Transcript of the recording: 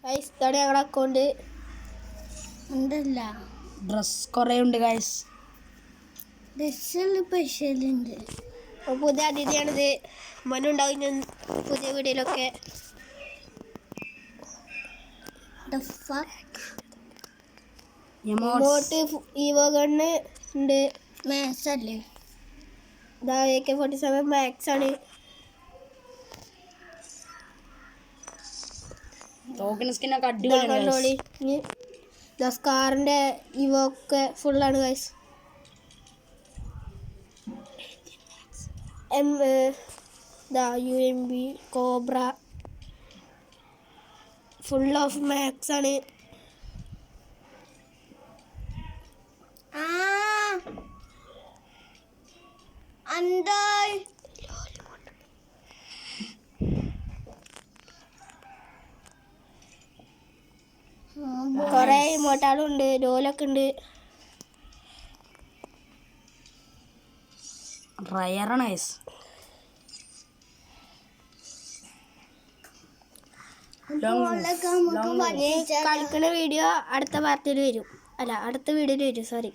Guys ഇതാണ് ഞങ്ങളുടെ account. ഉണ്ടല്ല ഡ്രസ് കുറേ ഉണ്ട് ഗൈസ്. സ്പെഷ്യൽ ഉണ്ട്. അപ്പോൾ പുതിയ അതിഥിയാണിത്. മനുണ്ടാവും ഞാൻ പുതിയ വീഡിയോയിലൊക്കെ. ഇമോട്ട് ഈവോ ഗണ്ണ് ഉണ്ട്. മാക്സ് അല്ലേ? ഇതാ AK-47 മാക്സ് ആണ്. ടോക്കൺ സ്കിന്നൊക്കെ അടിപൊളിയാണ്. ഇനി സ്കാറിൻ്റെ ഈവോ ഒക്കെ ഫുള്ളാണ് guys. UMB cobra full of max ആണ്. കൊറേ ഇമോട്ടാളും ഉണ്ട്. ലോലൊക്കെ ഉണ്ട്. റയറാണ് ഗൈസ്. കളിക്കുന്ന വീഡിയോ അടുത്ത വീഡിയോയിൽ വരും. സോറി.